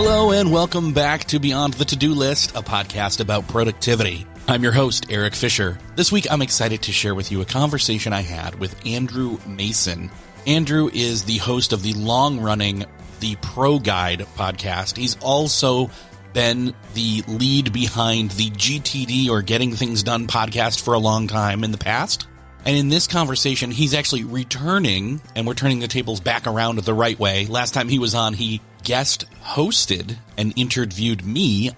Hello and welcome back to Beyond the To-Do List, a podcast about productivity. I'm your host, Erik Fisher. This week, I'm excited to share with you a conversation I had with Andrew Mason. Andrew is the host of the long-running The Pro Guide podcast. He's also been the lead behind the GTD, or Getting Things Done podcast, for a long time in the past. And in this conversation, he's actually returning, and we're turning the tables back around the right way. Last time he was on, he guest hosted and interviewed me.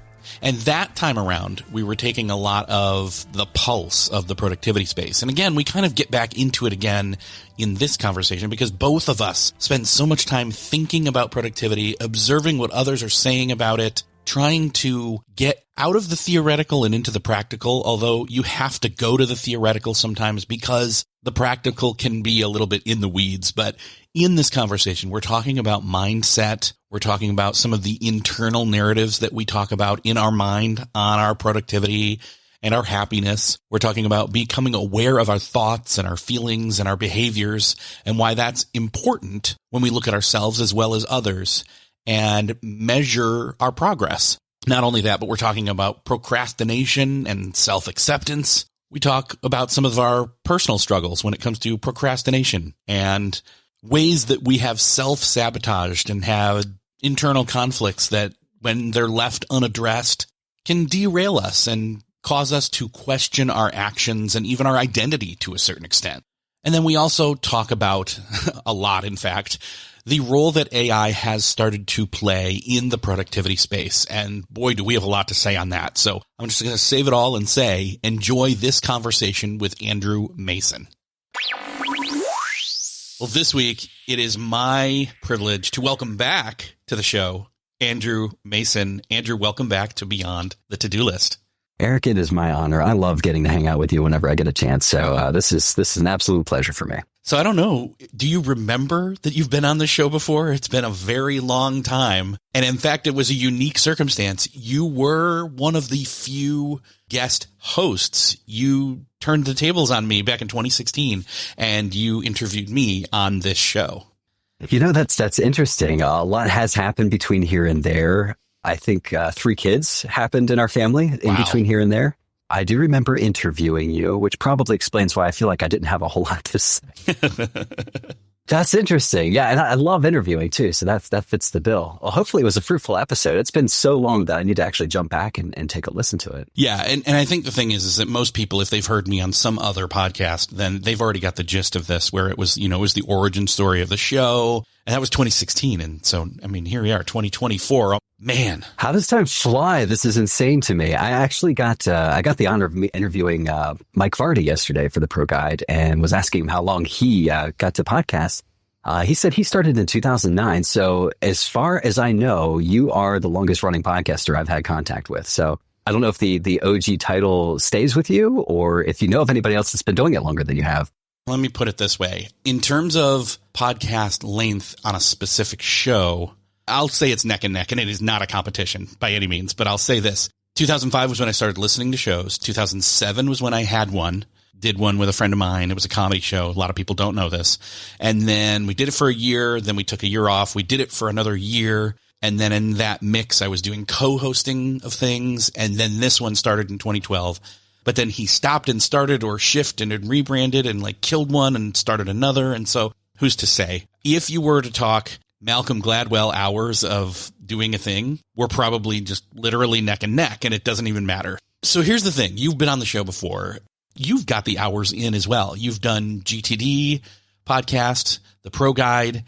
And that time around, we were taking a lot of the pulse of the productivity space. And again, we kind of get back into it again in this conversation because both of us spend so much time thinking about productivity, observing what others are saying about it, trying to get out of the theoretical and into the practical, although you have to go to the theoretical sometimes because the practical can be a little bit in the weeds. But in this conversation, we're talking about mindset. We're talking about some of the internal narratives that we talk about in our mind on our productivity and our happiness. We're talking about becoming aware of our thoughts and our feelings and our behaviors and why that's important when we look at ourselves as well as others and measure our progress. Not only that, but we're talking about procrastination and self-acceptance. We talk about some of our personal struggles when it comes to procrastination and ways that we have self-sabotaged and have internal conflicts that, when they're left unaddressed, can derail us and cause us to question our actions and even our identity to a certain extent. And then we also talk about, a lot in fact, the role that AI has started to play in the productivity space. And boy, do we have a lot to say on that. So I'm just going to save it all and say, enjoy this conversation with Andrew Mason. Well, this week, it is my privilege to welcome back to the show, Andrew Mason. Andrew, welcome back to Beyond the To-Do List. Erik, it is my honor. I love getting to hang out with you whenever I get a chance. So this is an absolute pleasure for me. So I don't know, do you remember that you've been on the show before? It's been a very long time. And in fact, it was a unique circumstance. You were one of the few guest hosts. You turned the tables on me back in 2016, and you interviewed me on this show. You know, that's interesting. A lot has happened between here and there. I think 3 kids happened in our family in between here and there. I do remember interviewing you, which probably explains why I feel like I didn't have a whole lot to say. That's interesting. Yeah, and I love interviewing too, so that fits the bill. Well, hopefully it was a fruitful episode. It's been so long that I need to actually jump back and take a listen to it. Yeah, and I think the thing is that most people, if they've heard me on some other podcast, then they've already got the gist of this, where it was, it was the origin story of the show, and that was 2016. And so, I mean, here we are, 2024. Man, how does time fly? This is insane to me. I actually got the honor of interviewing Mike Vardy yesterday for the Pro Guide, and was asking him how long he got to podcast. He said he started in 2009. So as far as I know, you are the longest running podcaster I've had contact with. So I don't know if the OG title stays with you, or if you know of anybody else that's been doing it longer than you have. Let me put it this way. In terms of podcast length on a specific show, I'll say it's neck and neck, and it is not a competition by any means, but I'll say this. 2005 was when I started listening to shows. 2007 was when I had one, did one with a friend of mine. It was a comedy show. A lot of people don't know this. And then we did it for a year. Then we took a year off. We did it for another year. And then in that mix, I was doing co-hosting of things. And then this one started in 2012. But then he stopped and started, or shifted and rebranded and killed one and started another. And so who's to say? If you were to talk Malcolm Gladwell hours of doing a thing, we're probably just literally neck and neck, and it doesn't even matter. So here's the thing. You've been on the show before. You've got the hours in as well. You've done GTD podcast, the Pro Guide,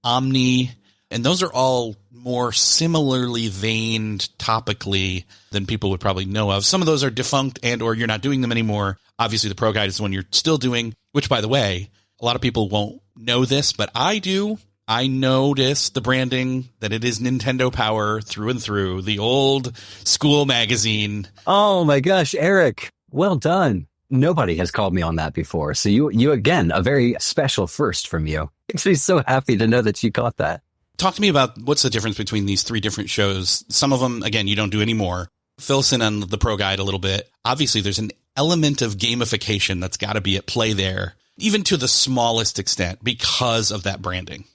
Omni, and those are all more similarly veined topically than people would probably know of. Some of those are defunct and or you're not doing them anymore. Obviously, the Pro Guide is the one you're still doing, which, by the way, a lot of people won't know this, but I do. I notice the branding, that it is Nintendo Power through and through, the old school magazine. Oh my gosh, Erik, well done. Nobody has called me on that before. So you again, a very special first from you. Makes me so happy to know that you got that. Talk to me about what's the difference between these 3 different shows. Some of them, again, you don't do anymore. Fill us in on the Pro Guide a little bit. Obviously, there's an element of gamification that's got to be at play there, even to the smallest extent, because of that branding.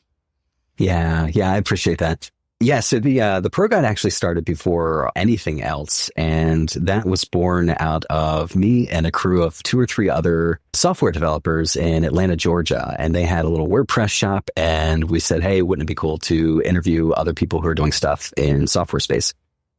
Yeah, I appreciate that. Yeah, so the Pro Guide actually started before anything else, and that was born out of me and a crew of 2 or 3 other software developers in Atlanta, Georgia, and they had a little WordPress shop, and we said, hey, wouldn't it be cool to interview other people who are doing stuff in software space?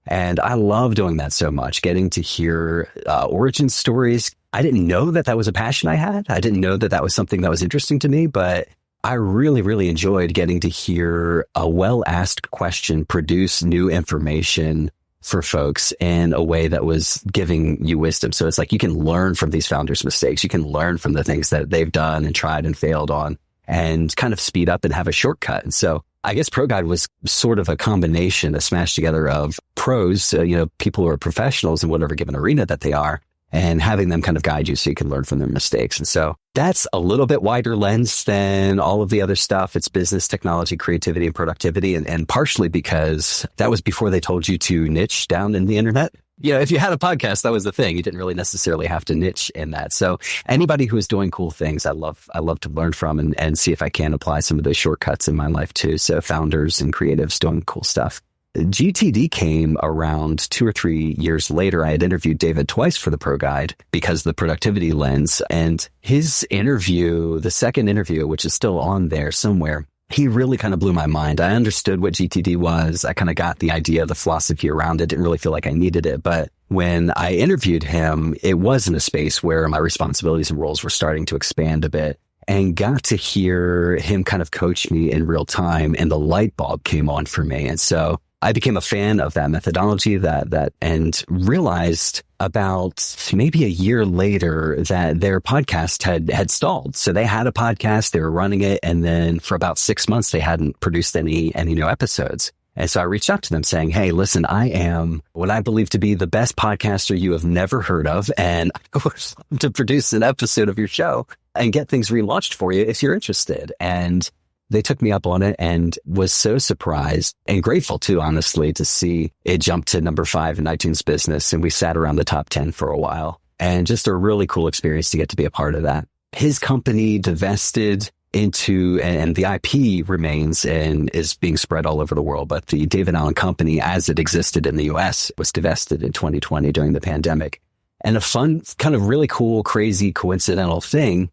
And I love doing that so much, getting to hear origin stories. I didn't know that was a passion I had. I didn't know that was something that was interesting to me, but I really, really enjoyed getting to hear a well-asked question produce new information for folks in a way that was giving you wisdom. So it's like you can learn from these founders' mistakes. You can learn from the things that they've done and tried and failed on and kind of speed up and have a shortcut. And so I guess Pro Guide was sort of a combination, a smash together of pros, people who are professionals in whatever given arena that they are, and having them kind of guide you so you can learn from their mistakes. And so that's a little bit wider lens than all of the other stuff. It's business, technology, creativity, and productivity. And partially because that was before they told you to niche down in the internet. If you had a podcast, that was the thing. You didn't really necessarily have to niche in that. So anybody who is doing cool things, I love to learn from and see if I can apply some of those shortcuts in my life too. So founders and creatives doing cool stuff. GTD came around 2 or 3 years later. I had interviewed David twice for the Pro Guide because of the productivity lens, and his interview, the second interview, which is still on there somewhere, he really kind of blew my mind. I understood what GTD was. I kind of got the idea, the philosophy around it. Didn't really feel like I needed it. But when I interviewed him, it was in a space where my responsibilities and roles were starting to expand a bit, and got to hear him kind of coach me in real time, and the light bulb came on for me. And so I became a fan of that methodology and realized about maybe a year later that their podcast had stalled. So they had a podcast, they were running it, and then for about 6 months, they hadn't produced any new episodes. And so I reached out to them saying, hey, listen, I am what I believe to be the best podcaster you have never heard of, and I would love to produce an episode of your show and get things relaunched for you if you're interested. And they took me up on it and was so surprised and grateful too, honestly, to see it jump to number 5 in iTunes business. And we sat around the top 10 for a while, and just a really cool experience to get to be a part of that. His company divested into, and the IP remains and is being spread all over the world. But the David Allen Company, as it existed in the US, was divested in 2020 during the pandemic. And a fun, kind of really cool, crazy, coincidental thing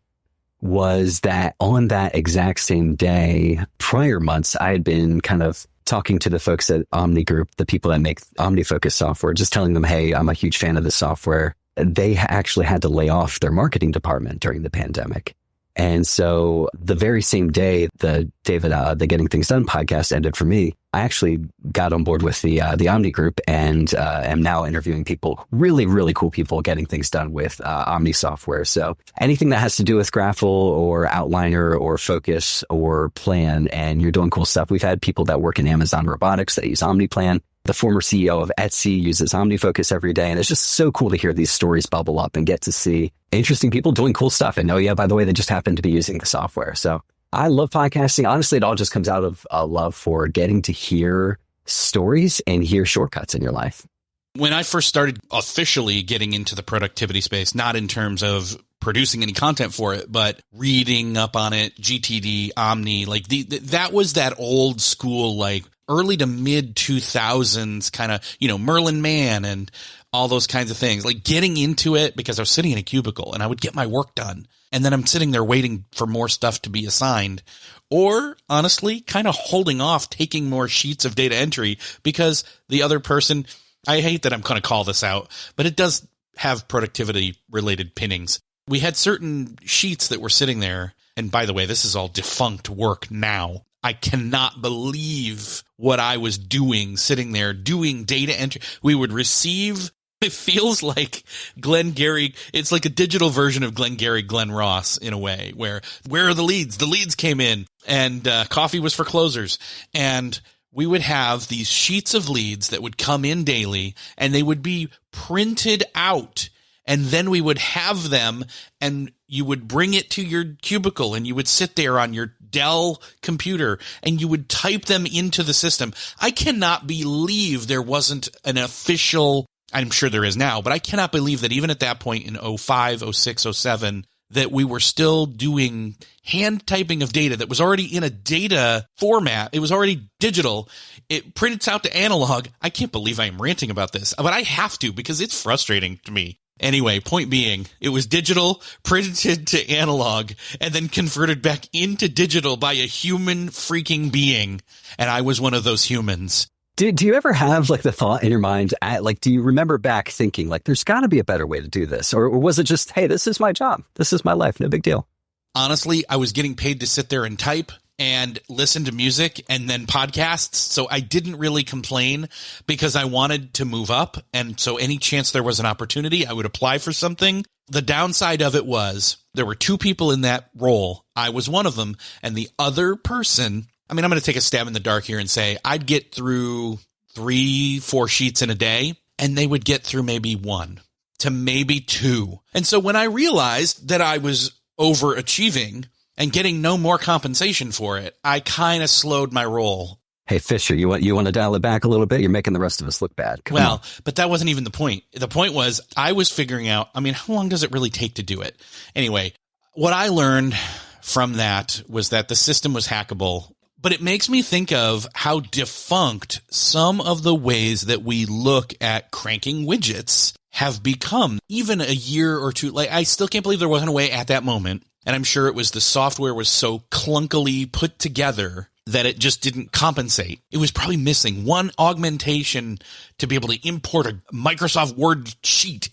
was that on that exact same day, prior months, I had been kind of talking to the folks at Omni Group, the people that make OmniFocus software, just telling them, hey, I'm a huge fan of this software. They actually had to lay off their marketing department during the pandemic. And so the very same day the Getting Things Done podcast ended for me, I actually got on board with the Omni Group and am now interviewing people, really, really cool people getting things done with Omni software. So anything that has to do with Graphle or Outliner or Focus or Plan, and you're doing cool stuff. We've had people that work in Amazon Robotics that use OmniPlan. The former CEO of Etsy uses OmniFocus every day. And it's just so cool to hear these stories bubble up and get to see interesting people doing cool stuff. And oh yeah, by the way, they just happen to be using the software. So I love podcasting. Honestly, it all just comes out of a love for getting to hear stories and hear shortcuts in your life. When I first started officially getting into the productivity space, not in terms of producing any content for it, but reading up on it, GTD, Omni, like that was that old school, like early to mid 2000s kind of, Merlin Mann and all those kinds of things, like getting into it because I was sitting in a cubicle and I would get my work done. And then I'm sitting there waiting for more stuff to be assigned, or honestly, kind of holding off taking more sheets of data entry because the other person, I hate that I'm going to call this out, but it does have productivity related pinnings. We had certain sheets that were sitting there. And by the way, this is all defunct work now. I cannot believe what I was doing, sitting there doing data entry. We would receive, it feels like Glengarry. It's like a digital version of Glengarry, Glen Ross in a way, where are the leads? The leads came in, and coffee was for closers. And we would have these sheets of leads that would come in daily, and they would be printed out. And then we would have them, and you would bring it to your cubicle, and you would sit there on your Dell computer, and you would type them into the system. I cannot believe there wasn't an official, I'm sure there is now, but I cannot believe that even at that point in 05, 06, 07, that we were still doing hand typing of data that was already in a data format. It was already digital. It prints out to analog. I can't believe I am ranting about this, but I have to because it's frustrating to me. Anyway, point being, it was digital, printed to analog, and then converted back into digital by a human freaking being. And I was one of those humans. Do you ever have like the thought in your mind, do you remember back thinking like, there's got to be a better way to do this? Or was it just, hey, this is my job. This is my life. No big deal. Honestly, I was getting paid to sit there and type and listen to music and then podcasts. So I didn't really complain because I wanted to move up. And so any chance there was an opportunity, I would apply for something. The downside of it was there were two people in that role. I was one of them. And the other person, I mean, I'm going to take a stab in the dark here and say I'd get through 3-4 sheets in a day, and they would get through maybe 1 to maybe 2. And so when I realized that I was overachieving and getting no more compensation for it, I kind of slowed my roll. Hey, Fisher, you want to dial it back a little bit? You're making the rest of us look bad. Come on. But that wasn't even the point. The point was I was figuring out, I mean, how long does it really take to do it? Anyway, what I learned from that was that the system was hackable. But it makes me think of how defunct some of the ways that we look at cranking widgets have become. Even a year or two, like I still can't believe there wasn't a way at that moment. And I'm sure it was the software was so clunkily put together that it just didn't compensate. It was probably missing one augmentation to be able to import a Microsoft Word sheet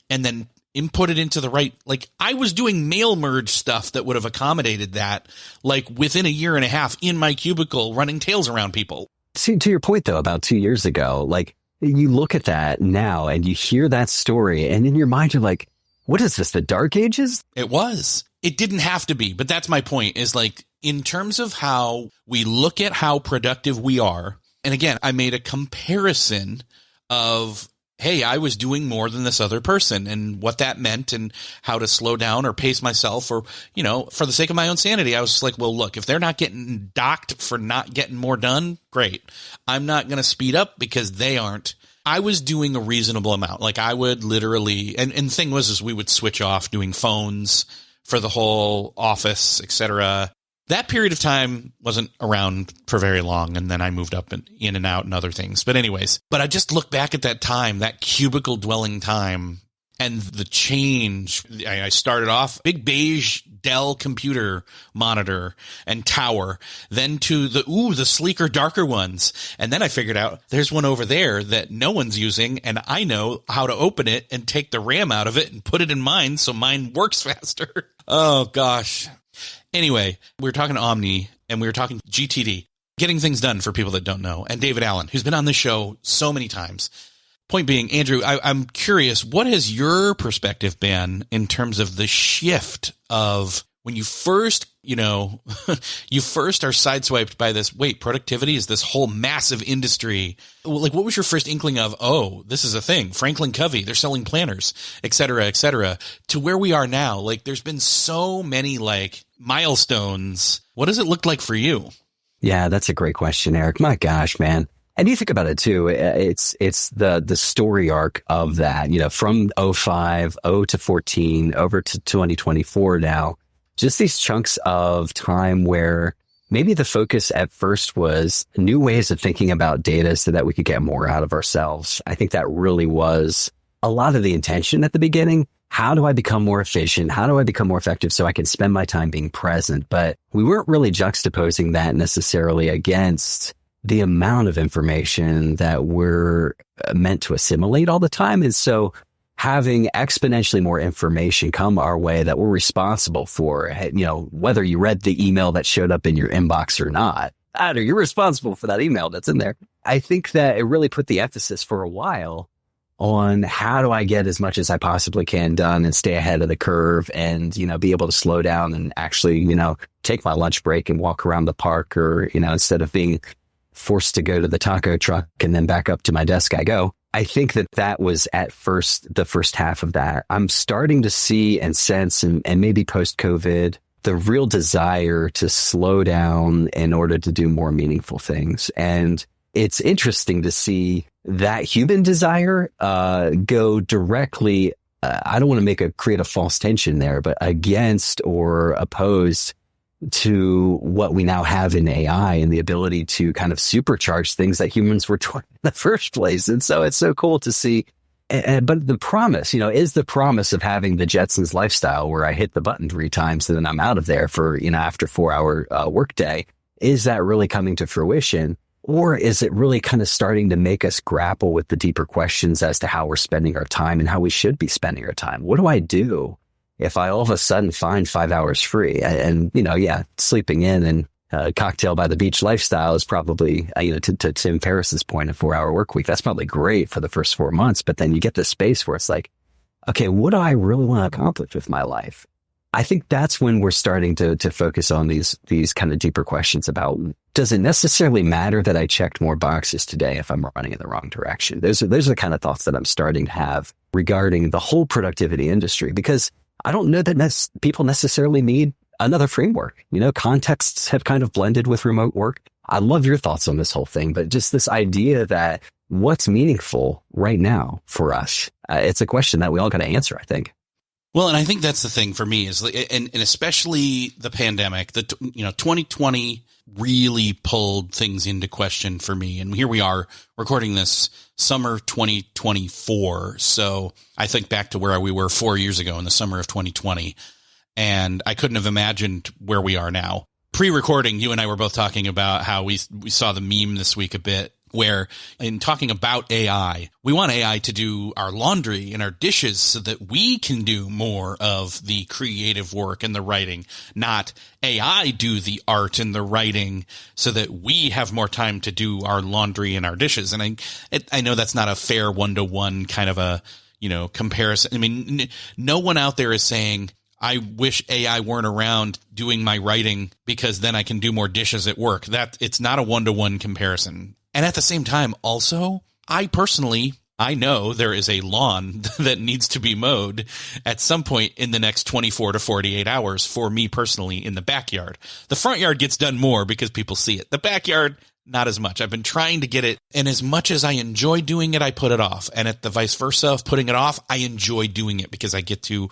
and then input it into the right, like I was doing mail merge stuff that would have accommodated that, like within a year and a half in my cubicle running tails around people. See, to your point though, about 2 years ago, like you look at that now and you hear that story and in your mind, you're like, what is this? The dark ages? It was. It didn't have to be, but that's my point is like in terms of how we look at how productive we are. And again, I made a comparison of, hey, I was doing more than this other person and what that meant and how to slow down or pace myself or, you know, for the sake of my own sanity, I was just like, well, look, if they're not getting docked for not getting more done, great. I'm not going to speed up because they aren't. I was doing a reasonable amount. Like I would literally, and the thing was, is we would switch off doing phones for the whole office, etc. That period of time wasn't around for very long, and then I moved up and in and out and other things. But anyways, I just look back at that time, that cubicle dwelling time, and the change. I started off big beige Dell computer monitor and tower, then to the sleeker, darker ones. And then I figured out there's one over there that no one's using, and I know how to open it and take the RAM out of it and put it in mine so mine works faster. Oh, gosh. Anyway, we were talking Omni and we were talking GTD, getting things done for people that don't know, and David Allen, who's been on this show so many times. Point being, Andrew, I'm curious, what has your perspective been in terms of the shift of when you first, you first are sideswiped by this, wait, productivity is this whole massive industry. Like, what was your first inkling of, oh, this is a thing, Franklin Covey, they're selling planners, et cetera, to where we are now? Like, there's been so many, like, milestones. What does it look like for you? Yeah, that's a great question, Eric. My gosh, man. And you think about it too, it's the story arc of that, from 05, 0 to 14, over to 2024 now, just these chunks of time where maybe the focus at first was new ways of thinking about data so that we could get more out of ourselves. I think that really was a lot of the intention at the beginning. How do I become more efficient? How do I become more effective so I can spend my time being present? But we weren't really juxtaposing that necessarily against the amount of information that we're meant to assimilate all the time. And so having exponentially more information come our way that we're responsible for, whether you read the email that showed up in your inbox or not, you're responsible for that email that's in there. I think that it really put the emphasis for a while on how do I get as much as I possibly can done and stay ahead of the curve and, be able to slow down and actually, take my lunch break and walk around the park or, instead of being forced to go to the taco truck and then back up to my desk I go. I think that was at first, the first half of that. I'm starting to see and sense and maybe post-COVID, the real desire to slow down in order to do more meaningful things. And it's interesting to see that human desire go directly I don't want to create a false tension there, but against or opposed to what we now have in AI and the ability to kind of supercharge things that humans were taught in the first place. And so it's so cool to see. But the promise, is the promise of having the Jetsons lifestyle where I hit the button 3 times and then I'm out of there for, after 4-hour workday. Is that really coming to fruition? Or is it really kind of starting to make us grapple with the deeper questions as to how we're spending our time and how we should be spending our time? What do I do if I all of a sudden find 5 hours free? And sleeping in and cocktail by the beach lifestyle is probably, to Tim Ferriss's point, a 4-hour work week. That's probably great for the first 4 months. But then you get this space where it's like, okay, what do I really want to accomplish with my life? I think that's when we're starting to focus on these kind of deeper questions about, does it necessarily matter that I checked more boxes today if I'm running in the wrong direction? Those are the kind of thoughts that I'm starting to have regarding the whole productivity industry, because I don't know that people necessarily need another framework. Contexts have kind of blended with remote work. I love your thoughts on this whole thing, but just this idea that what's meaningful right now for us, it's a question that we all got to answer, I think. Well, and I think that's the thing for me is, and especially the pandemic, 2020 really pulled things into question for me. And here we are recording this summer 2024. So I think back to where we were 4 years ago in the summer of 2020. And I couldn't have imagined where we are now. Pre-recording, you and I were both talking about how we saw the meme this week a bit, where in talking about AI, we want AI to do our laundry and our dishes so that we can do more of the creative work and the writing, not AI do the art and the writing so that we have more time to do our laundry and our dishes. And I know that's not a fair one-to-one kind of a, comparison. I mean, no one out there is saying, I wish AI weren't around doing my writing because then I can do more dishes at work. It's not a one-to-one comparison. And at the same time, also, I know there is a lawn that needs to be mowed at some point in the next 24 to 48 hours for me personally in the backyard. The front yard gets done more because people see it. The backyard, not as much. I've been trying to get it. And as much as I enjoy doing it, I put it off. And at the vice versa of putting it off, I enjoy doing it because I get to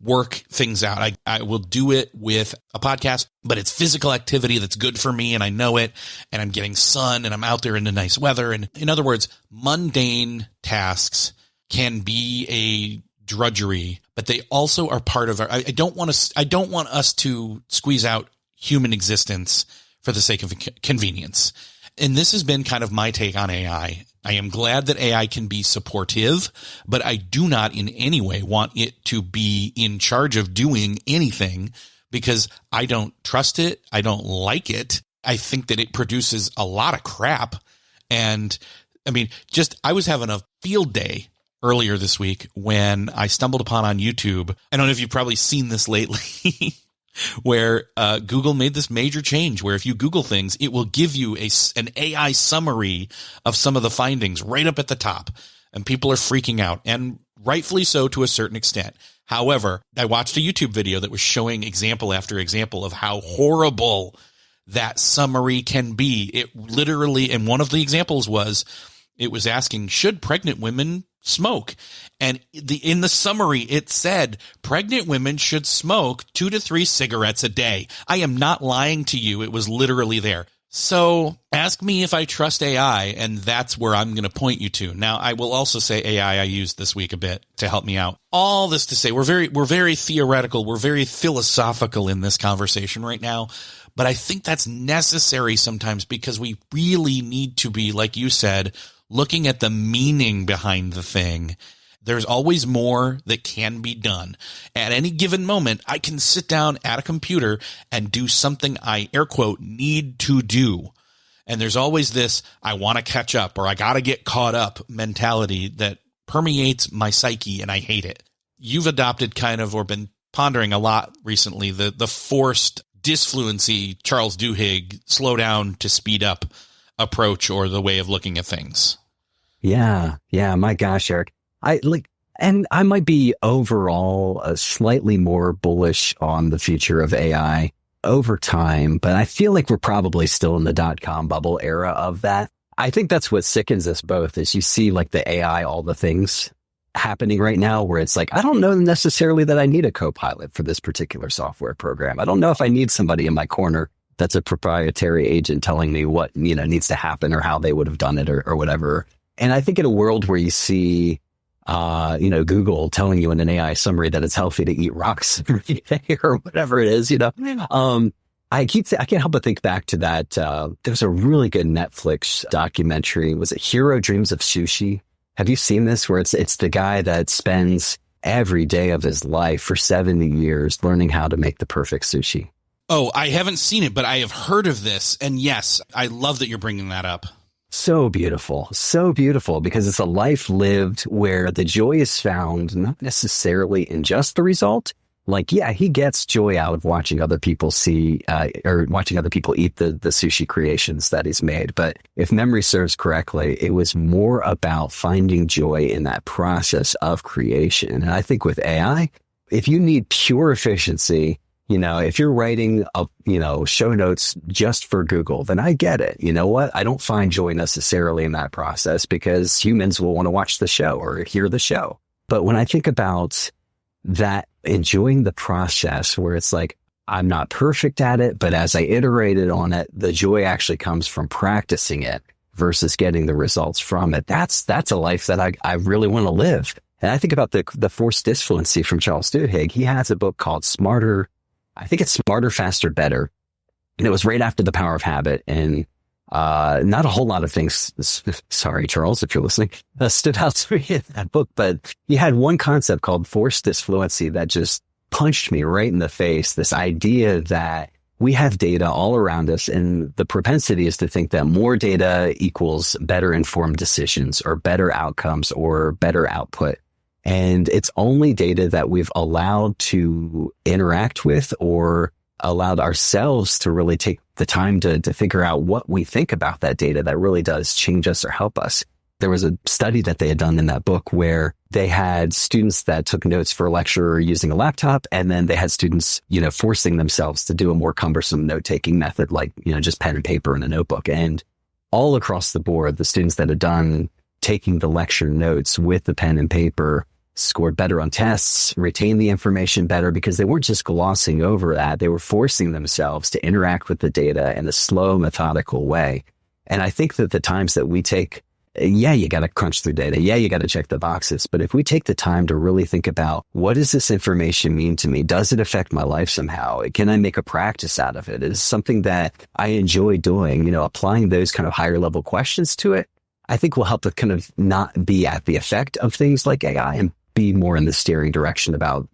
work things out. I will do it with a podcast, but it's physical activity that's good for me and I know it, and I'm getting sun and I'm out there in the nice weather. And in other words, mundane tasks can be a drudgery, but they also are part of I don't want us to squeeze out human existence for the sake of convenience. And this has been kind of my take on AI. I am glad that AI can be supportive, but I do not in any way want it to be in charge of doing anything because I don't trust it. I don't like it. I think that it produces a lot of crap. And I mean, I was having a field day earlier this week when I stumbled upon on YouTube. I don't know if you've probably seen this lately. Where Google made this major change where if you Google things, it will give you an AI summary of some of the findings right up at the top. And people are freaking out, and rightfully so to a certain extent. However, I watched a YouTube video that was showing example after example of how horrible that summary can be. It literally, and one of the examples was, it was asking, should pregnant women smoke? And in the summary, it said pregnant women should smoke 2 to 3 cigarettes a day. I am not lying to you. It was literally there. So ask me if I trust AI, and that's where I'm going to point you to. Now, I will also say AI I used this week a bit to help me out. All this to say, we're very theoretical. We're very philosophical in this conversation right now. But I think that's necessary sometimes because we really need to be, like you said, looking at the meaning behind the thing. There's always more that can be done. At any given moment, I can sit down at a computer and do something I, air quote, need to do. And there's always this, I want to catch up or I got to get caught up mentality that permeates my psyche, and I hate it. You've adopted kind of, or been pondering a lot recently, the forced disfluency, Charles Duhigg, slow down to speed up approach or the way of looking at things. Yeah. My gosh, Erik. And I might be overall slightly more bullish on the future of AI over time, but I feel like we're probably still in the .com bubble era of that. I think that's what sickens us both is you see like the AI, all the things happening right now where it's like, I don't know necessarily that I need a co-pilot for this particular software program. I don't know if I need somebody in my corner that's a proprietary agent telling me what, needs to happen or how they would have done it or whatever. And I think in a world where you see, Google telling you in an AI summary that it's healthy to eat rocks every day or whatever it is, I can't help but think back to that. There's a really good Netflix documentary. Was it Hero Dreams of Sushi? Have you seen this? Where it's the guy that spends every day of his life for 70 years learning how to make the perfect sushi. Oh, I haven't seen it, but I have heard of this. And yes, I love that you're bringing that up. So beautiful because it's a life lived where the joy is found not necessarily in just the result. Like, yeah, he gets joy out of watching other people or watching other people eat the sushi creations that he's made. But if memory serves correctly, it was more about finding joy in that process of creation. And I think with AI, if you need pure efficiency, if you're writing show notes just for Google, then I get it. You know what? I don't find joy necessarily in that process because humans will want to watch the show or hear the show. But when I think about that, enjoying the process where it's like, I'm not perfect at it, but as I iterated on it, the joy actually comes from practicing it versus getting the results from it. That's a life that I really want to live. And I think about the forced disfluency from Charles Duhigg. He has a book called Smarter, Faster, Better. And it was right after The Power of Habit. And not a whole lot of things, sorry, Charles, if you're listening, stood out to me in that book. But he had one concept called forced disfluency that just punched me right in the face. This idea that we have data all around us, and the propensity is to think that more data equals better informed decisions or better outcomes or better output. And it's only data that we've allowed to interact with or allowed ourselves to really take the time to figure out what we think about that data that really does change us or help us. There was a study that they had done in that book where they had students that took notes for a lecture using a laptop, and then they had students, forcing themselves to do a more cumbersome note-taking method, like, just pen and paper in a notebook. And all across the board, the students that had done taking the lecture notes with the pen and paper scored better on tests, retained the information better because they weren't just glossing over that. They were forcing themselves to interact with the data in a slow, methodical way. And I think that the times that we take, you got to crunch through data. You got to check the boxes. But if we take the time to really think about, what does this information mean to me? Does it affect my life somehow? Can I make a practice out of it? Is it something that I enjoy doing? Applying those kind of higher level questions to it, I think will help to kind of not be at the effect of things like AI and be more in the steering direction about,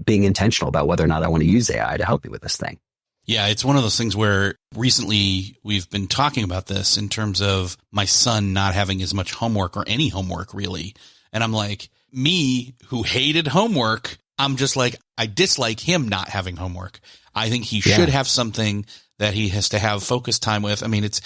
being intentional about whether or not I want to use AI to help me with this thing. Yeah, it's one of those things where recently we've been talking about this in terms of my son not having as much homework or any homework really. And I'm like, me who hated homework, I'm just like, I dislike him not having homework. I think he should have something that he has to have focus time with. I mean, it's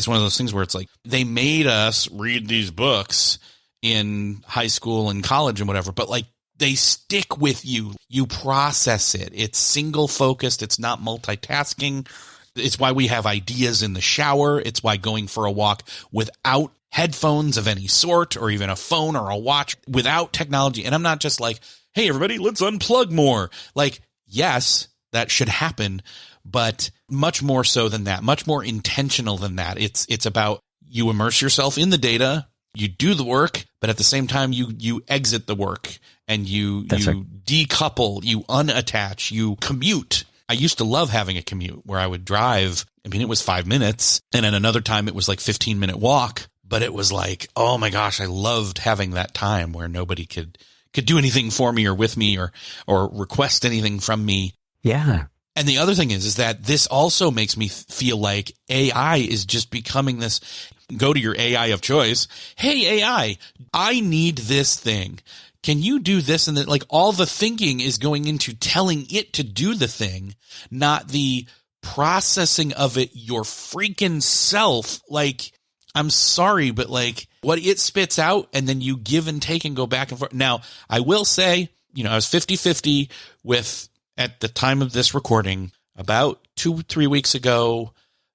one of those things where it's like, they made us read these books in high school and college and whatever, but like, they stick with you. You process it. It's single focused. It's not multitasking. It's why we have ideas in the shower. It's why going for a walk without headphones of any sort, or even a phone or a watch, without technology. And I'm not just like, hey, everybody, let's unplug more. Like, yes, that should happen, but much more so than that, much more intentional than that. It's about, you immerse yourself in the data, you do the work, but at the same time, you exit the work and you decouple, you unattach, you commute. I used to love having a commute where I would drive. I mean, it was 5 minutes, and at another time it was like 15-minute walk, but it was like, oh my gosh, I loved having that time where nobody could do anything for me or with me or request anything from me. Yeah. And the other thing is that this also makes me feel like AI is just becoming this. Go to your AI of choice. Hey, AI, I need this thing. Can you do this? And that, like, all the thinking is going into telling it to do the thing, not the processing of it your freaking self. Like, I'm sorry, but like what it spits out, and then you give and take and go back and forth. Now, I will say, I was 50-50 with, at the time of this recording, about 2-3 weeks ago,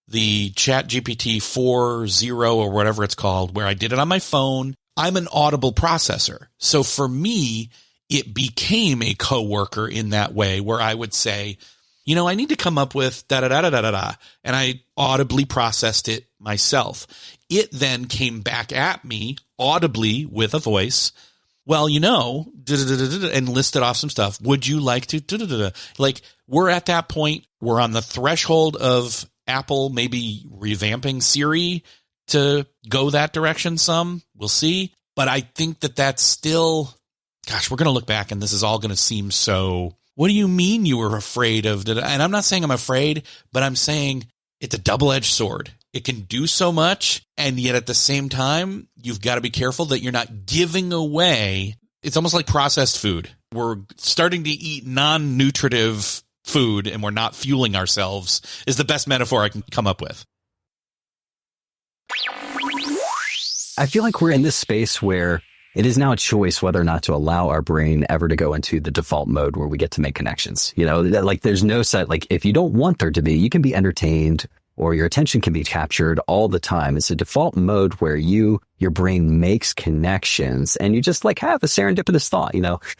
the Chat GPT 4.0 or whatever it's called, where I did it on my phone. I'm an audible processor. So for me, it became a coworker in that way where I would say, I need to come up with da da da da da da, and I audibly processed it myself. It then came back at me audibly with a voice. Well, and listed off some stuff. Would you like to? Like, we're at that point. We're on the threshold of Apple maybe revamping Siri to go that direction some. We'll see. But I think that's still, gosh, we're going to look back and this is all going to seem so, what do you mean you were afraid of? And I'm not saying I'm afraid, but I'm saying it's a double-edged sword. It can do so much, and yet at the same time, you've got to be careful that you're not giving away. It's almost like processed food. We're starting to eat non-nutritive food, and we're not fueling ourselves, is the best metaphor I can come up with. I feel like we're in this space where it is now a choice whether or not to allow our brain ever to go into the default mode where we get to make connections. Like there's no set, like if you don't want there to be, you can be entertained or your attention can be captured all the time. It's a default mode where your brain makes connections and you just like have a serendipitous thought.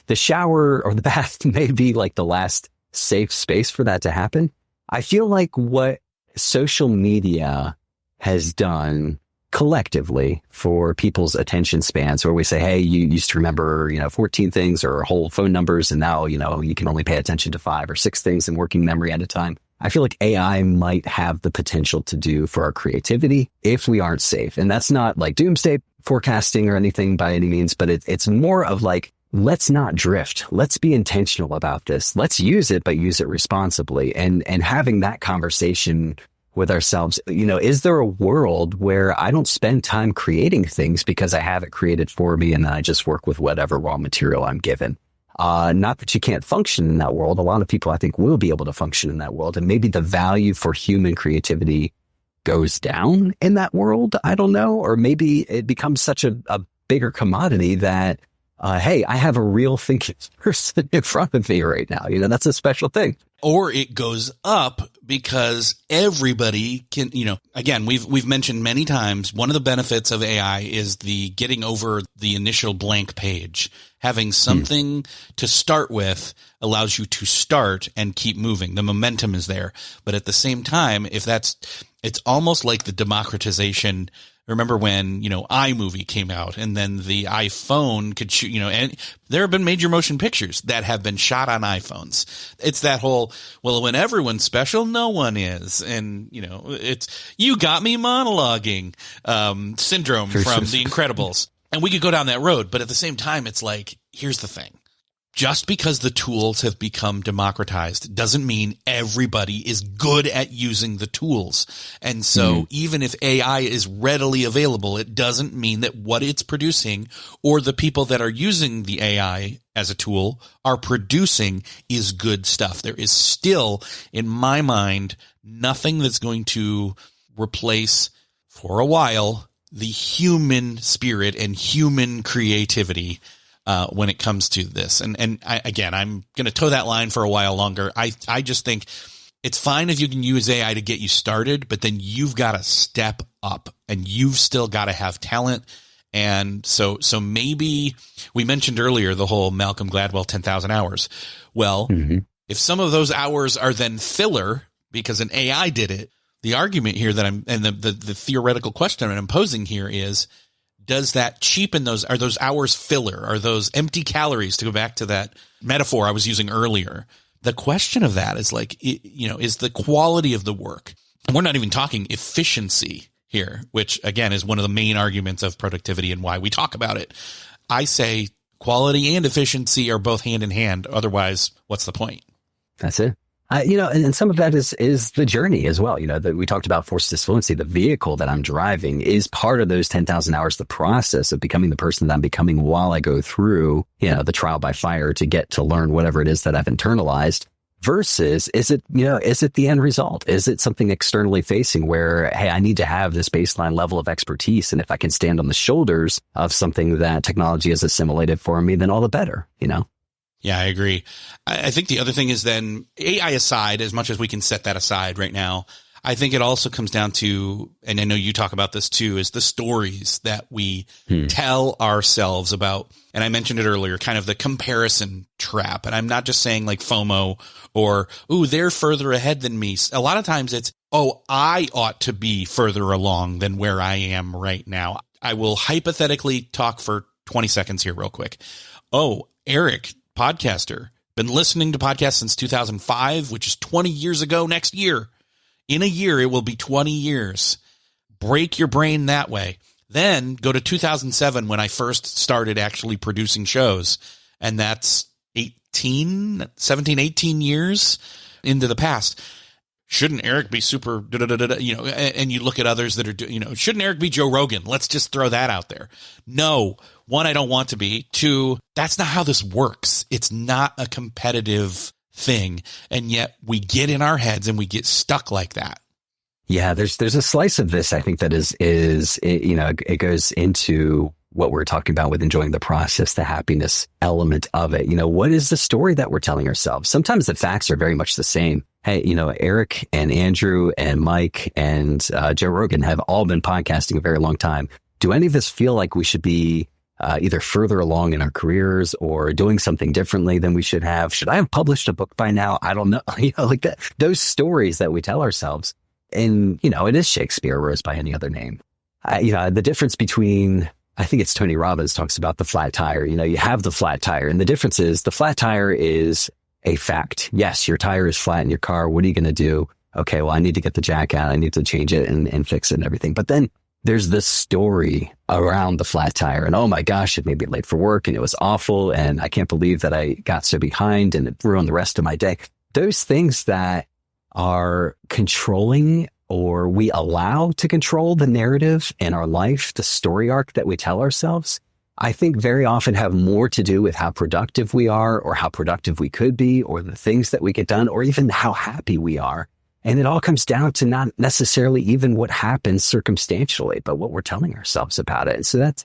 The shower or the bath may be like the last safe space for that to happen. I feel like what social media has done collectively for people's attention spans, where we say, hey, you used to remember, 14 things or whole phone numbers, and now, you can only pay attention to 5 or 6 things in working memory at a time. I feel like AI might have the potential to do for our creativity if we aren't safe. And that's not like doomsday forecasting or anything by any means, but it's more of like, let's not drift. Let's be intentional about this. Let's use it, but use it responsibly. And having that conversation with ourselves, is there a world where I don't spend time creating things because I have it created for me and then I just work with whatever raw material I'm given? Not that you can't function in that world. A lot of people, I think, will be able to function in that world. And maybe the value for human creativity goes down in that world. I don't know. Or maybe it becomes such a bigger commodity that, hey, I have a real thinking person in front of me right now. That's a special thing. Or it goes up because everybody can, again, we've mentioned many times, one of the benefits of AI is the getting over the initial blank page. Having something to start with allows you to start and keep moving. The momentum is there. But at the same time, it's almost like the democratization. Remember when, iMovie came out and then the iPhone could shoot, and there have been major motion pictures that have been shot on iPhones. It's that whole, well, when everyone's special, no one is. And, it's, you got me monologuing, syndrome from The Incredibles. And we could go down that road. But at the same time, it's like, here's the thing. Just because the tools have become democratized doesn't mean everybody is good at using the tools. And so even if AI is readily available, it doesn't mean that what it's producing or the people that are using the AI as a tool are producing is good stuff. There is still, in my mind, nothing that's going to replace, for a while, the human spirit and human creativity when it comes to this. And I'm going to toe that line for a while longer. I just think it's fine if you can use AI to get you started, but then you've got to step up and you've still got to have talent. And so maybe we mentioned earlier the whole Malcolm Gladwell 10,000 hours. Well, if some of those hours are then filler because an AI did it, the argument here that the theoretical question I'm posing here is, does that cheapen are those hours filler? Are those empty calories, to go back to that metaphor I was using earlier? The question of that is like, is the quality of the work. And we're not even talking efficiency here, which again is one of the main arguments of productivity and why we talk about it. I say quality and efficiency are both hand in hand. Otherwise, what's the point? That's it. And some of that is the journey as well. That we talked about forced fluency. The vehicle that I'm driving is part of those 10,000 hours, the process of becoming the person that I'm becoming while I go through, the trial by fire to get to learn whatever it is that I've internalized versus is it the end result? Is it something externally facing where, hey, I need to have this baseline level of expertise. And if I can stand on the shoulders of something that technology has assimilated for me, then all the better, Yeah, I agree. I think the other thing is then AI aside, as much as we can set that aside right now, I think it also comes down to, and I know you talk about this too, is the stories that we tell ourselves about. And I mentioned it earlier, kind of the comparison trap. And I'm not just saying like FOMO or, ooh, they're further ahead than me. A lot of times it's, oh, I ought to be further along than where I am right now. I will hypothetically talk for 20 seconds here real quick. Oh, Erik, podcaster, been listening to podcasts since 2005, which is 20 years ago next year. In a year, it will be 20 years. Break your brain that way. Then go to 2007 when I first started actually producing shows. And that's 17, 18 years into the past. Shouldn't Erik be super, and you look at others that are, shouldn't Erik be Joe Rogan? Let's just throw that out there. No, one, I don't want to be. Two, that's not how this works. It's not a competitive thing. And yet we get in our heads and we get stuck like that. Yeah, there's a slice of this, I think, that it goes into what we're talking about with enjoying the process, the happiness element of it. What is the story that we're telling ourselves? Sometimes the facts are very much the same. Hey, Erik and Andrew and Mike and Joe Rogan have all been podcasting a very long time. Do any of us feel like we should be either further along in our careers or doing something differently than we should have? Should I have published a book by now? I don't know. Like that, those stories that we tell ourselves. And, it is Shakespeare, or by any other name. The difference between, I think it's Tony Robbins talks about the flat tire. You have the flat tire, and the difference is the flat tire is a fact. Yes, your tire is flat in your car. What are you going to do? Okay, well, I need to get the jack out. I need to change it and fix it and everything. But then there's this story around the flat tire, and oh my gosh, it made me late for work and it was awful. And I can't believe that I got so behind and it ruined the rest of my day. Those things that are controlling, or we allow to control the narrative in our life, the story arc that we tell ourselves, I think very often have more to do with how productive we are, or how productive we could be, or the things that we get done, or even how happy we are. And it all comes down to not necessarily even what happens circumstantially, but what we're telling ourselves about it. And so that's,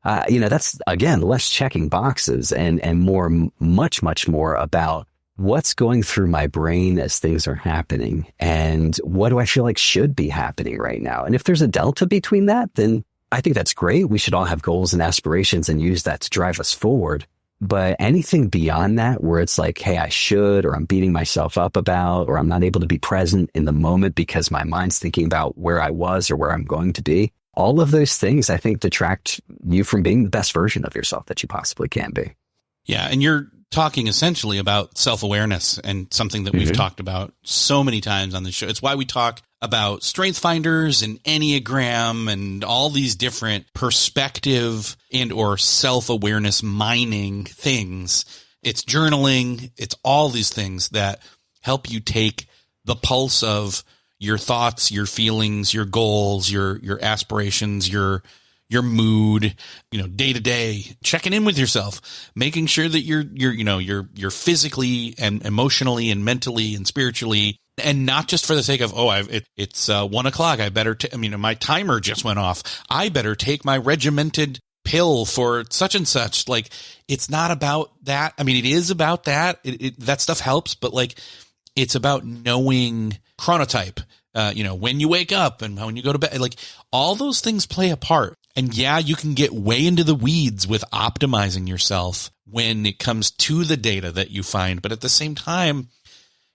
that's again, less checking boxes and more, much, much more about what's going through my brain as things are happening, and what do I feel like should be happening right now? And if there's a delta between that, then I think that's great. We should all have goals and aspirations and use that to drive us forward. But anything beyond that, where it's like, hey, I should, or I'm beating myself up about, or I'm not able to be present in the moment because my mind's thinking about where I was or where I'm going to be, all of those things, I think, detract you from being the best version of yourself that you possibly can be. Yeah. And you're talking essentially about self-awareness, and something that we've talked about so many times on the show. It's why we talk about strength finders and Enneagram and all these different perspective and or self-awareness mining things. It's journaling. It's all these things that help you take the pulse of your thoughts, your feelings, your goals, your aspirations, your mood, day to day, checking in with yourself, making sure that you're physically and emotionally and mentally and spiritually, and not just for the sake of, it's 1 o'clock. I better, my timer just went off. I better take my regimented pill for such and such. Like, it's not about that. I mean, it is about that. That stuff helps, but like, it's about knowing chronotype, when you wake up and when you go to bed, like all those things play a part. And yeah, you can get way into the weeds with optimizing yourself when it comes to the data that you find. But at the same time,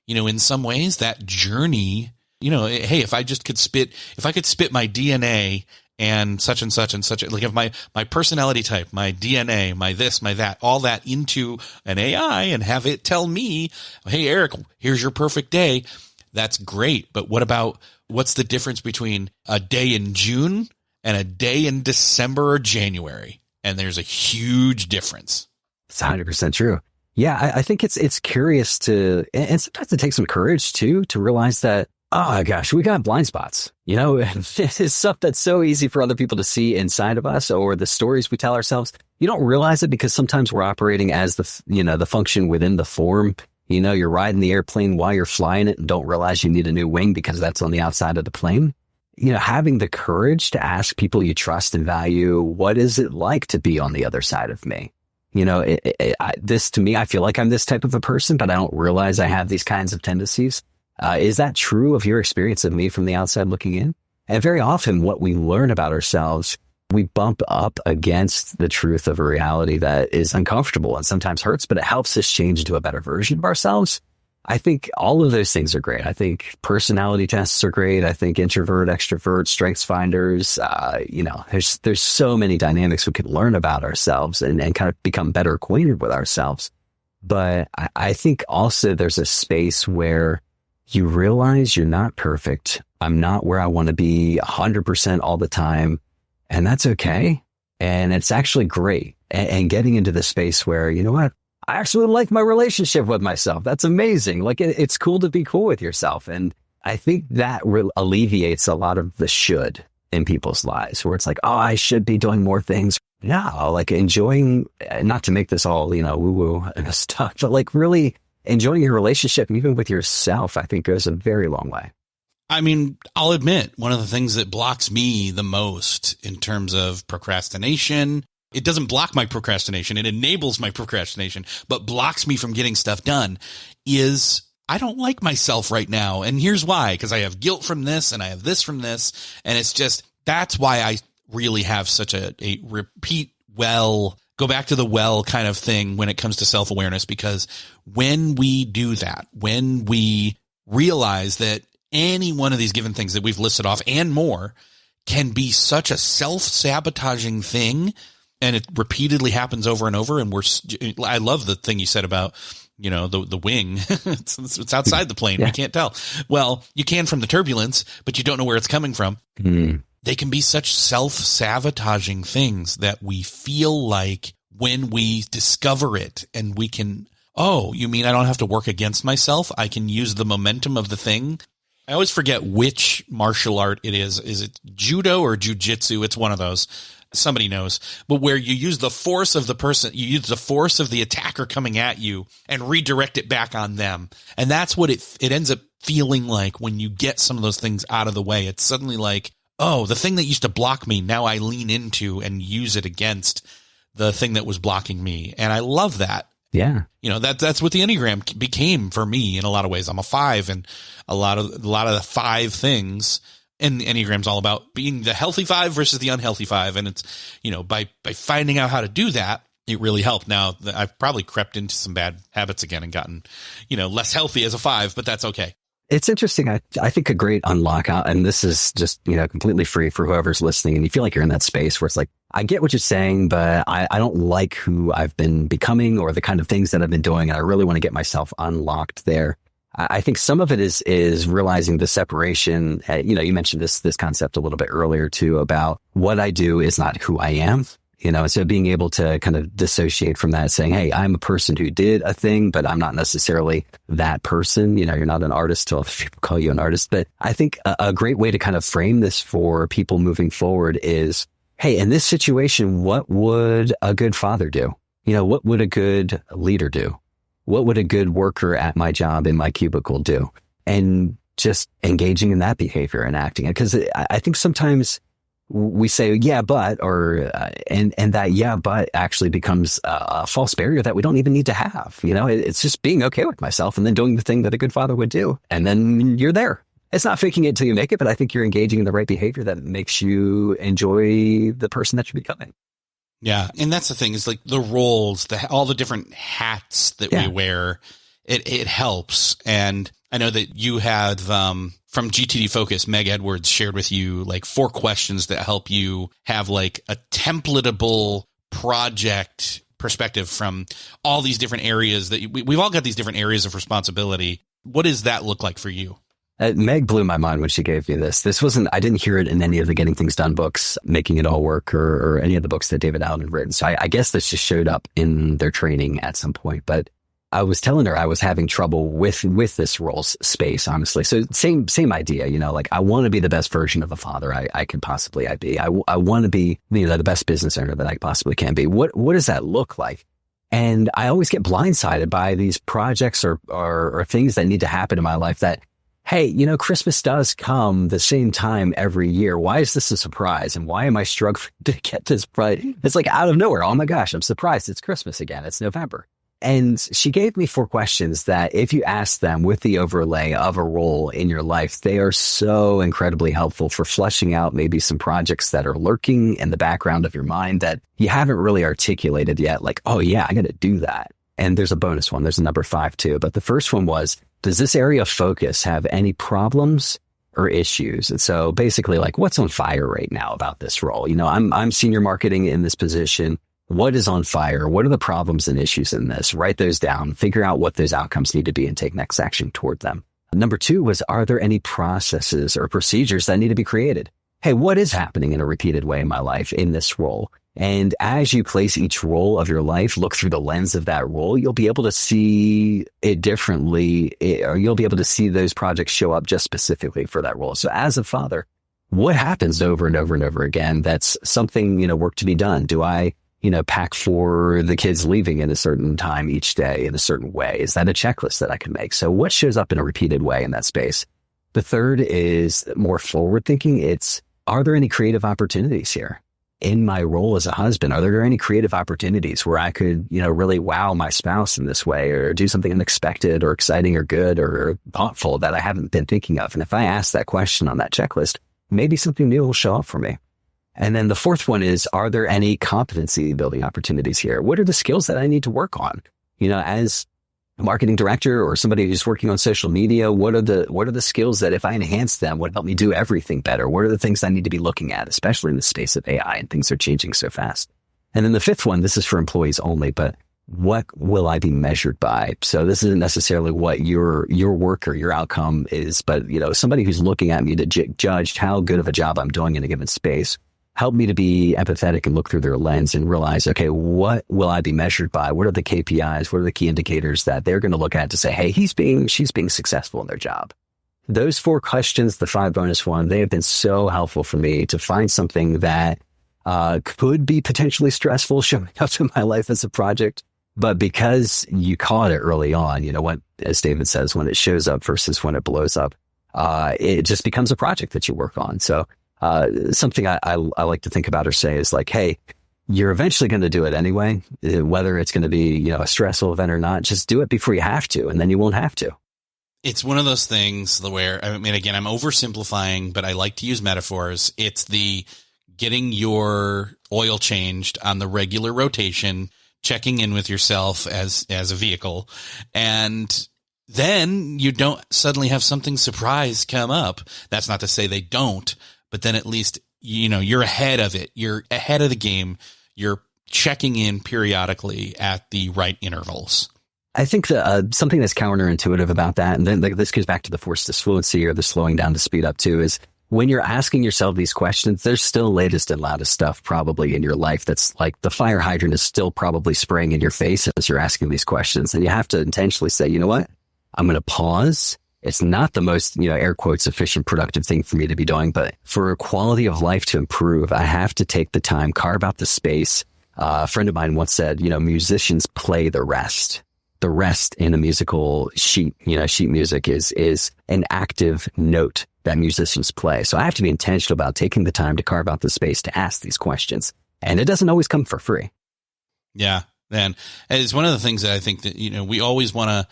in some ways that journey, hey, if I could spit my DNA and such, like if my personality type, my DNA, my this, my that, all that into an AI and have it tell me, hey, Erik, here's your perfect day. That's great. But what's the difference between a day in June and a day in December or January? And there's a huge difference. It's 100% true. Yeah, I think it's curious and sometimes it takes some courage too, to realize that, oh gosh, we got blind spots. This is stuff that's so easy for other people to see inside of us, or the stories we tell ourselves. You don't realize it because sometimes we're operating as the function within the form. You're riding the airplane while you're flying it and don't realize you need a new wing because that's on the outside of the plane. Having the courage to ask people you trust and value, what is it like to be on the other side of me? This to me, I feel like I'm this type of a person, but I don't realize I have these kinds of tendencies. Is that true of your experience of me from the outside looking in? And very often what we learn about ourselves, we bump up against the truth of a reality that is uncomfortable and sometimes hurts, but it helps us change into a better version of ourselves. I think all of those things are great. I think personality tests are great. I think introvert, extrovert, strengths finders, there's so many dynamics we could learn about ourselves and kind of become better acquainted with ourselves. But I think also there's a space where you realize you're not perfect. I'm not where I want to be 100% all the time. And that's okay. And it's actually great. And getting into the space where, you know what? I actually like my relationship with myself. That's amazing. Like it's cool to be cool with yourself. And I think that alleviates a lot of the should in people's lives where it's like, oh, I should be doing more things. No, like enjoying, not to make this all, woo-woo stuff, but like really enjoying your relationship, even with yourself, I think goes a very long way. I mean, I'll admit one of the things that blocks me the most in terms of procrastination, it doesn't block my procrastination. It enables my procrastination, but blocks me from getting stuff done is I don't like myself right now. And here's why, because I have guilt from this and I have this from this. And it's just, that's why I really have such a repeat go back to the well kind of thing when it comes to self-awareness, because when we do that, when we realize that any one of these given things that we've listed off and more can be such a self-sabotaging thing, and it repeatedly happens over and over. And I love the thing you said about, the wing. it's outside the plane. Yeah. We can't tell. Well, you can from the turbulence, but you don't know where it's coming from. Mm. They can be such self-sabotaging things that we feel like when we discover it and we can, oh, you mean I don't have to work against myself? I can use the momentum of the thing. I always forget which martial art it is. Is it judo or jujitsu? It's one of those. Somebody knows. But where you use the force of the person, you use the force of the attacker coming at you and redirect it back on them. And that's what it ends up feeling like when you get some of those things out of the way. It's suddenly like, oh, the thing that used to block me, now I lean into and use it against the thing that was blocking me. And I love that. Yeah. That's what the Enneagram became for me in a lot of ways. I'm a 5, and a lot of the 5 things, and the Enneagram's all about being the healthy 5 versus the unhealthy 5. And it's, by finding out how to do that, it really helped. Now I've probably crept into some bad habits again and gotten, less healthy as a 5, but that's okay. It's interesting. I think a great unlock out, and this is just, completely free for whoever's listening, and you feel like you're in that space where it's like, I get what you're saying, but I don't like who I've been becoming or the kind of things that I've been doing. And I really want to get myself unlocked there. I think some of it is realizing the separation. You mentioned this concept a little bit earlier too, about what I do is not who I am. So being able to kind of dissociate from that, saying, hey, I'm a person who did a thing, but I'm not necessarily that person. You're not an artist till people call you an artist. But I think a great way to kind of frame this for people moving forward is, hey, in this situation, what would a good father do? What would a good leader do? What would a good worker at my job in my cubicle do? And just engaging in that behavior and acting it. Because I think sometimes we say, yeah, but, and that, yeah, but actually becomes a false barrier that we don't even need to have. It's just being okay with myself and then doing the thing that a good father would do. And then you're there. It's not faking it until you make it, but I think you're engaging in the right behavior that makes you enjoy the person that you're becoming. Yeah. And that's the thing, is like the roles, all the different hats that we wear, it helps. And I know that you had, from GTD Focus, Meg Edwards shared with you like 4 questions that help you have like a templatable project perspective from all these different areas that we've all got these different areas of responsibility. What does that look like for you? Meg blew my mind when she gave me this. I didn't hear it in any of the Getting Things Done books, Making It All Work, or any of the books that David Allen had written. So I guess this just showed up in their training at some point. But I was telling her I was having trouble with this role space, honestly. So same idea, like I want to be the best version of the father I could possibly be. I want to be the best business owner that I possibly can be. What does that look like? And I always get blindsided by these projects or things that need to happen in my life that, hey, Christmas does come the same time every year. Why is this a surprise? And why am I struggling to get this right? It's like out of nowhere. Oh my gosh, I'm surprised. It's Christmas again. It's November. And she gave me 4 questions that if you ask them with the overlay of a role in your life, they are so incredibly helpful for fleshing out maybe some projects that are lurking in the background of your mind that you haven't really articulated yet. Like, oh yeah, I got to do that. And there's a bonus one. There's a number 5 too. But the first one was, does this area of focus have any problems or issues? And so basically like, what's on fire right now about this role? I'm senior marketing in this position. What is on fire? What are the problems and issues in this? Write those down, figure out what those outcomes need to be and take next action toward them. Number 2 was, are there any processes or procedures that need to be created? Hey, what is happening in a repeated way in my life in this role? And as you place each role of your life, look through the lens of that role, you'll be able to see it differently, or you'll be able to see those projects show up just specifically for that role. So as a father, what happens over and over and over again? That's something, work to be done. Do I pack for the kids leaving in a certain time each day in a certain way? Is that a checklist that I can make? So what shows up in a repeated way in that space? The third is more forward thinking. It's, are there any creative opportunities here? In my role as a husband, are there any creative opportunities where I could, really wow my spouse in this way, or do something unexpected or exciting or good or thoughtful that I haven't been thinking of? And if I ask that question on that checklist, maybe something new will show up for me. And then the 4th one is, are there any competency building opportunities here? What are the skills that I need to work on? As a marketing director or somebody who's working on social media, what are the skills that if I enhance them would help me do everything better? What are the things I need to be looking at, especially in the space of AI and things are changing so fast? And then the 5th one, this is for employees only, but what will I be measured by? So this isn't necessarily what your work or your outcome is, but somebody who's looking at me to judge how good of a job I'm doing in a given space. Help me to be empathetic and look through their lens and realize, okay, what will I be measured by? What are the KPIs? What are the key indicators that they're going to look at to say, hey, she's being successful in their job? Those 4 questions, the 5 bonus one, they have been so helpful for me to find something that could be potentially stressful showing up in my life as a project. But because you caught it early on, what, as David says, when it shows up versus when it blows up, it just becomes a project that you work on. So something I like to think about or say is like, hey, you're eventually going to do it anyway, whether it's going to be, a stressful event or not. Just do it before you have to, and then you won't have to. It's one of those things where, again, I'm oversimplifying, but I like to use metaphors. It's the getting your oil changed on the regular rotation, checking in with yourself as a vehicle, and then you don't suddenly have something surprise come up. That's not to say they don't. But then at least, you're ahead of it. You're ahead of the game. You're checking in periodically at the right intervals. I think that something that's counterintuitive about that, and then this goes back to the forced fluency or the slowing down to speed up too, is when you're asking yourself these questions, there's still latest and loudest stuff probably in your life that's like the fire hydrant is still probably spraying in your face as you're asking these questions. And you have to intentionally say, you know what? I'm going to pause. It's not the most, air quotes, efficient, productive thing for me to be doing, but for quality of life to improve, I have to take the time, carve out the space. A friend of mine once said, musicians play the rest. The rest in a musical sheet music is an active note that musicians play. So I have to be intentional about taking the time to carve out the space to ask these questions. And it doesn't always come for free. Yeah, man. It's one of the things that I think that, we always want to,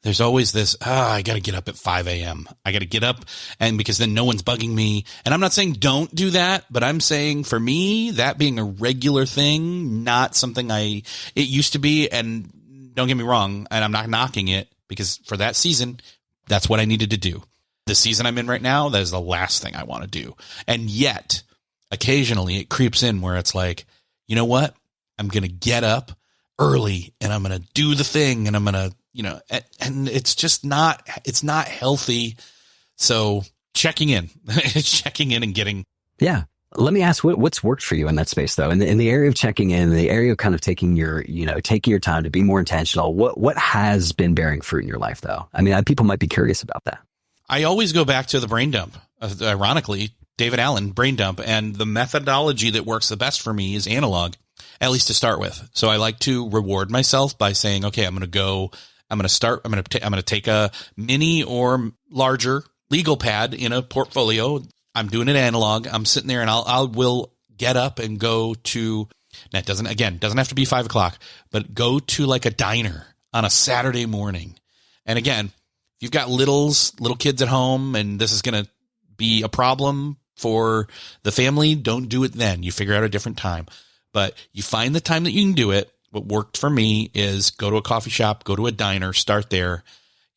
there's always this, I got to get up at 5 a.m. I got to get up, and because then no one's bugging me. And I'm not saying don't do that, but I'm saying for me, that being a regular thing, not something it used to be. And don't get me wrong, and I'm not knocking it, because for that season, that's what I needed to do. The season I'm in right now, that is the last thing I want to do. And yet, occasionally it creeps in where it's like, you know what? I'm going to get up early and I'm going to do the thing, and I'm going to, and it's just it's not healthy. So checking in and getting. Yeah. Let me ask what's worked for you in that space though. In the area of checking in, the area of kind of taking your time to be more intentional. What has been bearing fruit in your life though? I mean, people might be curious about that. I always go back to the brain dump. Ironically, David Allen, brain dump, and the methodology that works the best for me is analog, at least to start with. So I like to reward myself by saying, okay, I'm going to take a mini or larger legal pad in a portfolio. I'm doing it analog. I'm sitting there and I will get up and go to, that doesn't have to be 5 o'clock, but go to like a diner on a Saturday morning. And again, if you've got little kids at home and this is going to be a problem for the family, don't do it then. You figure out a different time, but you find the time that you can do it. What worked for me is go to a coffee shop, go to a diner, start there,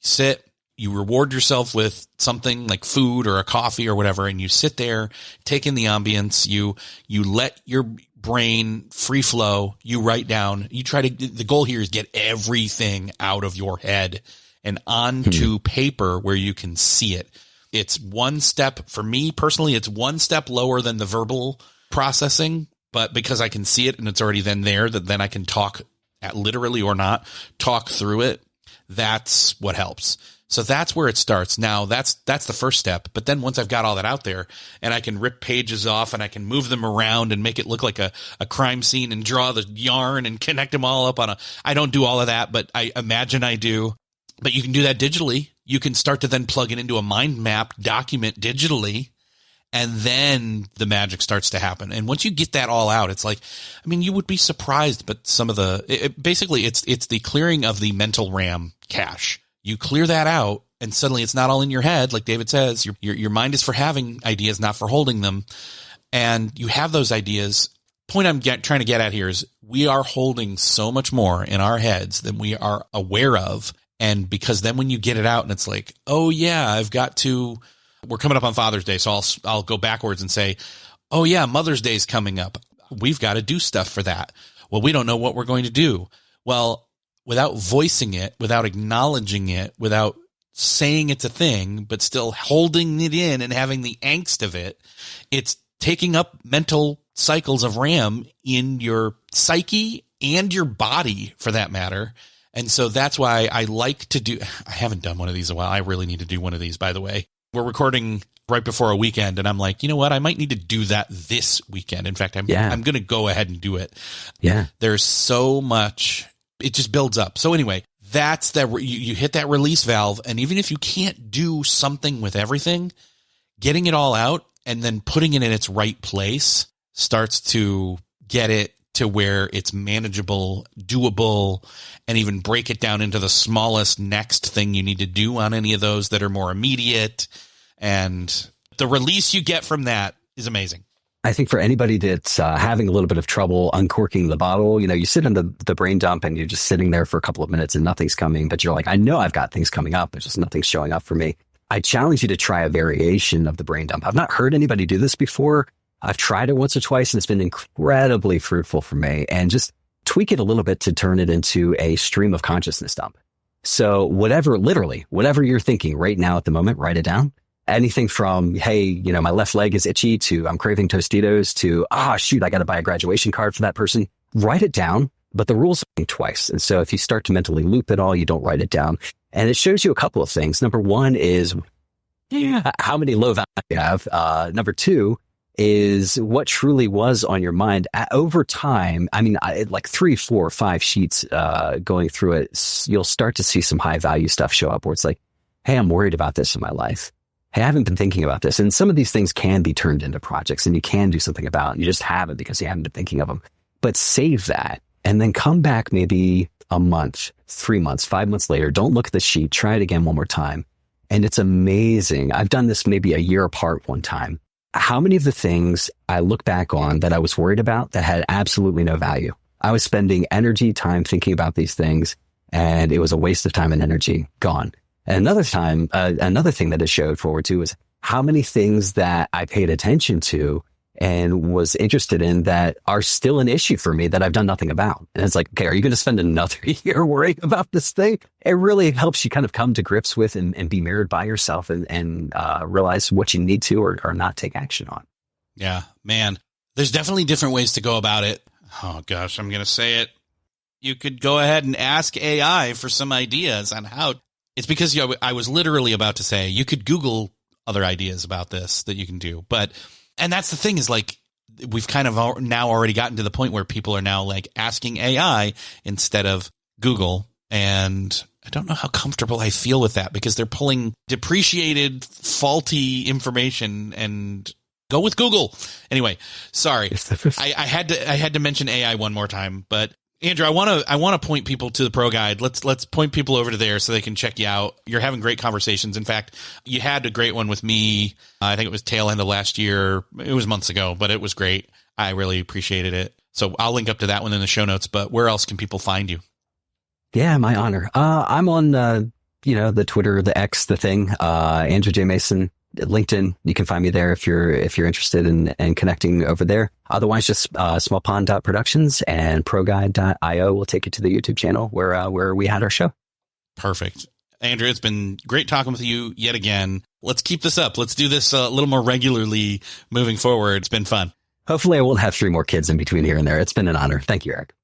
sit, you reward yourself with something like food or a coffee or whatever. And you sit there, take in the ambience. You let your brain free flow. You write down, the goal here is get everything out of your head and onto paper where you can see it. It's one step for me personally. It's one step lower than the verbal processing, but because I can see it and it's already then there, that then I can talk at literally or not talk through it. That's what helps. So that's where it starts. Now that's the first step. But then once I've got all that out there and I can rip pages off and I can move them around and make it look like a crime scene and draw the yarn and connect them all up I don't do all of that, but I imagine I do. But you can do that digitally. You can start to then plug it into a mind map document digitally, and then the magic starts to happen. And once you get that all out, it's like, I mean, you would be surprised, but some of basically it's the clearing of the mental RAM cache. You clear that out and suddenly it's not all in your head. Like David says, your mind is for having ideas, not for holding them. And you have those ideas. Point I'm trying to get at here is we are holding so much more in our heads than we are aware of. And because then when you get it out and it's like, oh yeah, we're coming up on Father's Day. So I'll go backwards and say, oh yeah, Mother's Day is coming up. We've got to do stuff for that. Well, we don't know what we're going to do. Well, without voicing it, without acknowledging it, without saying it's a thing, but still holding it in and having the angst of it, it's taking up mental cycles of RAM in your psyche and your body for that matter. And so that's why I like to I haven't done one of these in a while. I really need to do one of these, by the way. We're recording right before a weekend and I'm like, you know what? I might need to do that this weekend. In fact, I'm going to go ahead and do it. Yeah. There's so much, it just builds up. So anyway, that's that you hit that release valve. And even if you can't do something with everything, getting it all out and then putting it in its right place starts to get it to where it's manageable, doable, and even break it down into the smallest next thing you need to do on any of those that are more immediate. And the release you get from that is amazing. I think for anybody that's having a little bit of trouble uncorking the bottle, you sit in the brain dump and you're just sitting there for a couple of minutes and nothing's coming, but you're like, I know I've got things coming up. There's just nothing's showing up for me. I challenge you to try a variation of the brain dump. I've not heard anybody do this before. I've tried it once or twice and it's been incredibly fruitful for me, and just tweak it a little bit to turn it into a stream of consciousness dump. So whatever you're thinking right now at the moment, write it down. Anything from, hey, my left leg is itchy to I'm craving Tostitos to, shoot, I got to buy a graduation card for that person. Write it down, but the rules are twice. And so if you start to mentally loop it all, you don't write it down. And it shows you a couple of things. Number one is how many low values you have. Number two is what truly was on your mind over time. I mean, like 3, 4, 5 sheets going through it, you'll start to see some high value stuff show up where it's like, hey, I'm worried about this in my life. Hey, I haven't been thinking about this. And some of these things can be turned into projects and you can do something about it. You just haven't because you haven't been thinking of them. But save that and then come back maybe a month, 3 months, 5 months later. Don't look at the sheet. Try it again one more time. And it's amazing. I've done this maybe a year apart one time. How many of the things I look back on that I was worried about that had absolutely no value? I was spending energy, time thinking about these things, and it was a waste of time and energy gone. And another thing that it showed forward to is how many things that I paid attention to and was interested in that are still an issue for me that I've done nothing about. And it's like, okay, are you going to spend another year worrying about this thing? It really helps you kind of come to grips with and be mirrored by yourself and realize what you need to or not take action on. Yeah, man, there's definitely different ways to go about it. Oh gosh, I'm going to say it. You could go ahead and ask AI for some ideas on how. It's because I was literally about to say you could Google other ideas about this that you can do, and that's the thing is like, we've kind of now already gotten to the point where people are now like asking AI instead of Google. And I don't know how comfortable I feel with that because they're pulling depreciated, faulty information and go with Google. Anyway, sorry. I had to mention AI one more time, but Andrew, I want to point people to the Pro Guide. Let's point people over to there so they can check you out. You're having great conversations. In fact, you had a great one with me. I think it was tail end of last year. It was months ago, but it was great. I really appreciated it. So I'll link up to that one in the show notes. But where else can people find you? Yeah, my honor. I'm on the Twitter, the X, the thing. Andrew J. Mason. LinkedIn, you can find me there if you're interested in connecting over there. Otherwise, just smallpond.productions and proguide.io will take you to the YouTube channel where we had our show. Perfect. Andrew, it's been great talking with you yet again. Let's keep this up. Let's do this a little more regularly moving forward. It's been fun. Hopefully I won't have 3 more kids in between here and there. It's been an honor. Thank you, Eric.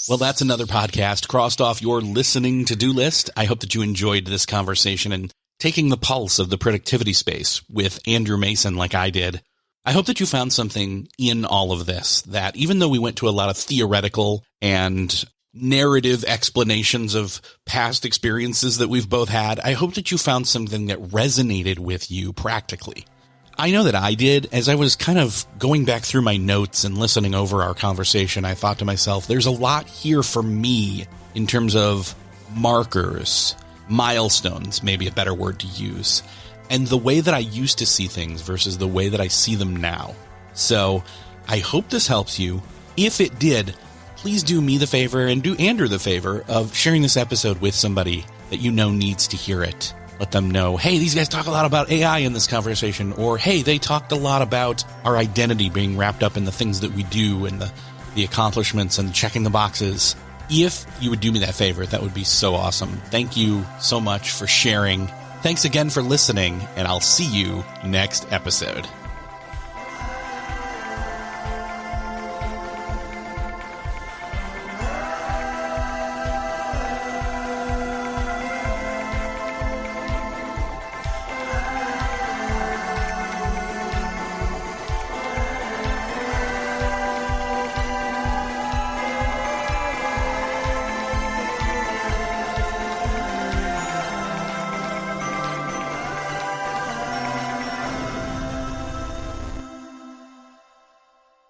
Well, that's another podcast crossed off your listening to-do list. I hope that you enjoyed this conversation and taking the pulse of the productivity space with Andrew Mason like I did. I hope that you found something in all of this, that even though we went to a lot of theoretical and narrative explanations of past experiences that we've both had, I hope that you found something that resonated with you practically. I know that I did. As I was kind of going back through my notes and listening over our conversation, I thought to myself, there's a lot here for me in terms of markers, milestones, maybe a better word to use, and the way that I used to see things versus the way that I see them now. So I hope this helps you. If it did, please do me the favor and do Andrew the favor of sharing this episode with somebody that you know needs to hear it. Let them know, hey, these guys talk a lot about AI in this conversation, or hey, they talked a lot about our identity being wrapped up in the things that we do and the accomplishments and checking the boxes. If you would do me that favor, that would be so awesome. Thank you so much for sharing. Thanks again for listening, and I'll see you next episode.